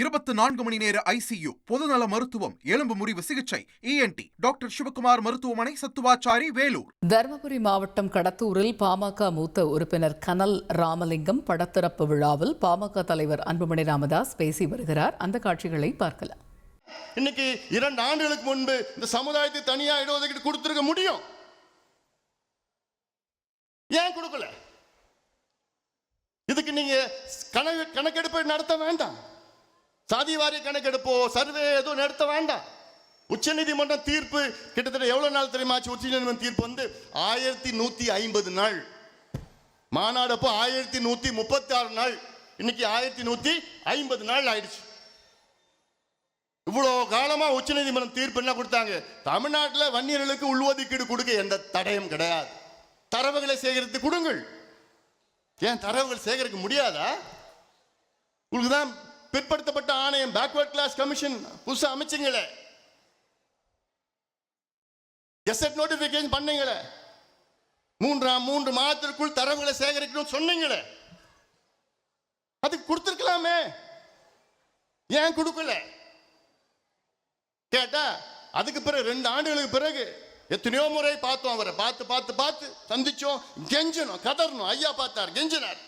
24 மணி நேர ஐசியு, பொதுநல மருத்துவம், எலும்பு முறிவு சிகிச்சை, ENT டாக்டர் சிவகுமார் மருத்துவமனை, சத்துவாச்சாரி, வேலூர். தருமபுரி மாவட்டம் கடத்தூரில் பாமக மூத்த உறுப்பினர் கனல் ராமலிங்கம் படத்திறப்பு விழாவில் பாமக தலைவர் அன்புமணி ராமதாஸ் பேசி வருகிறார். அந்த காட்சிகளை பார்க்கலாம். இன்னைக்கு 2 ஆண்டுகளுக்கு முன்பு இந்த சமுதாயத்தை தனியா இடஒதுக்கீடு கொடுத்திருக்க முடியும். ஏன் கொடுக்கல? இதுக்கு நீங்க கணக்கெடுப்பு நடத்த வேண்டாம். சாதிவாரி கணக்கெடுப்போ சர்வே எதுவும் நடத்த வேண்டாம். உச்சநீதிமன்றம் தீர்ப்பு கிட்டத்தட்ட எவ்வளவு நாள் தெரியுமாச்சு? உச்சநீதிமன்றம் தீர்ப்பு வந்து 1150 நாள். மாநாடப்போ 1136 நாள். இன்னைக்கு 1150 நாள் ஆயிடுச்சு. இவ்வளோ காலமா உச்சநீதிமன்றம் தீர்ப்பு என்ன கொடுத்தாங்க? தமிழ்நாட்டில் வன்னியர்களுக்கு உள்ஒதுக்கீடு கொடுக்க எந்த தடையும் கிடையாது. தரவுகளை சேகரித்து கொடுங்கள். ஏன் தரவுகள் சேகரிக்க முடியாதா? உங்களுக்கு தான் பிற்படுத்தப்பட்ட ஆணையம், பேக்வர்ட் கிளாஸ் கமிஷன் புதுசா அமைச்சிங்களே, கெசட் நோட்டிபிகேஷன் பண்ணீங்களே, 3 மாதத்திற்குள் தரவுகளை சேகரிக்கணும் சொன்னீங்களே, அதுக்கு கொடுத்திருக்கலாமே. ஏன் கொடுக்கல கேட்டா, அதுக்கு பிறகு 2 ஆண்டுகளுக்கு பிறகு எத்தனையோ முறை பார்த்தோம். அவரை பார்த்து சந்திச்சோம், கெஞ்சணும், கதறணும். ஐயா பார்த்தார், கெஞ்சினார்.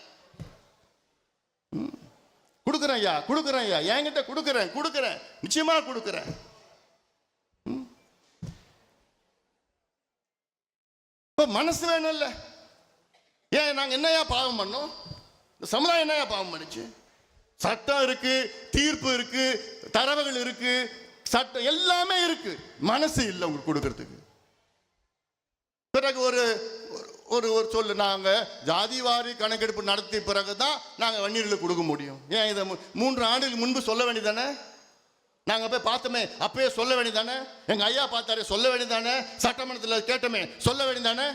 கொடுக்குறேன் ஐயா, என்கிட்ட கொடுக்குறேன், நிச்சயமா கொடுக்குறேன். மனசு வேணும் இல்ல? ஏன் நாங்க என்னையா பாவம் பண்ணோம்? இந்த சமுதாயம் என்னையா பாவம் பண்ணிச்சு? சட்டம் இருக்கு, தீர்ப்பு இருக்கு, தரவுகள் இருக்கு, சட்டம் எல்லாமே இருக்கு, மனசு இல்லை உங்களுக்கு கொடுக்கறதுக்கு. பிறகு ஒரு சொல்லு, நாங்க ஜாதிவாரி கணக்கெடுப்பு நடத்திய பிறகுதான் நாங்க வன்னியர்களுக்கு கொடுக்க முடியும். ஏன் இதை 3 ஆண்டுகளுக்கு முன்பு சொல்ல வேண்டியதானே? நாங்க போய் பார்த்தோமே, அப்பயே சொல்ல வேண்டியதானே? எங்க ஐயா பார்த்தாரு, சொல்ல வேண்டியதானே? சட்டமன்றத்தில் கேட்டோமே, சொல்ல வேண்டியதானே?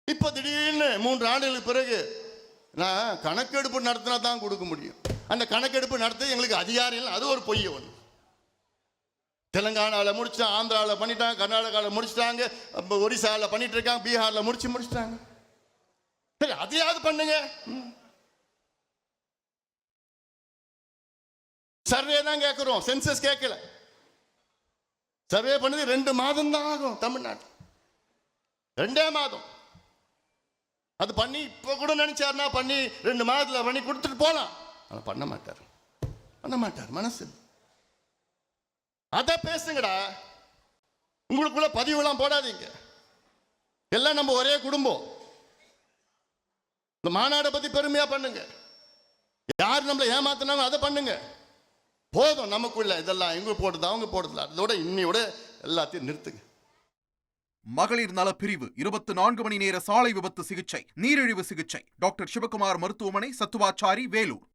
இப்ப திடீர்னு 3 ஆண்டுகளுக்கு பிறகு நான் கணக்கெடுப்பு நடத்தினா தான் கொடுக்க முடியும். அந்த கணக்கெடுப்பு நடத்த எங்களுக்கு அதிகாரம் இல்லை. அது ஒரு பொய். ஒன்று தெலுங்கானாவில் முடிச்சுட்டாங்க, ஆந்திராவில் பண்ணிட்டாங்க, கர்நாடகாவில் முடிச்சுட்டாங்க, ஒரிசாவில் பண்ணிட்டு இருக்காங்க, பீகாரில் முடிச்சுட்டாங்க. சரி, அதையாவது பண்ணுங்க. சர்வே தான் கேட்கிறோம், சென்சஸ் கேட்கல. சர்வே பண்ணது 2 மாதம் தான் ஆகும். தமிழ்நாட்டில் 2 மாதம். அது பண்ணி இப்போ கூட நினைச்சாருன்னா பண்ணி 2 மாதத்தில் பண்ணி கொடுத்துட்டு போகலாம். ஆனால் பண்ண மாட்டார். மனசு அத பேசுங்கடா. உங்களுக்குள்ள பதிவுலாம் போடாதீங்க. எல்லாம் நம்ம ஒரே குடும்பம். இந்த மாநாடை பத்தி பெருமையா பண்ணுங்க. யார் நம்மளை ஏமாத்தினாலும் அதை பண்ணுங்க. போதும் நமக்குள்ள இதெல்லாம் எங்க போடுது அவங்க போடுதுல, அதோட இன்னையோட எல்லாத்தையும் நிறுத்துங்க. மகளிர் நல பிரிவு, 24 மணி நேர சாலை விபத்து சிகிச்சை, நீரிழிவு சிகிச்சை, டாக்டர் சிவகுமார் மருத்துவமனை, சத்துவாச்சாரி, வேலூர்.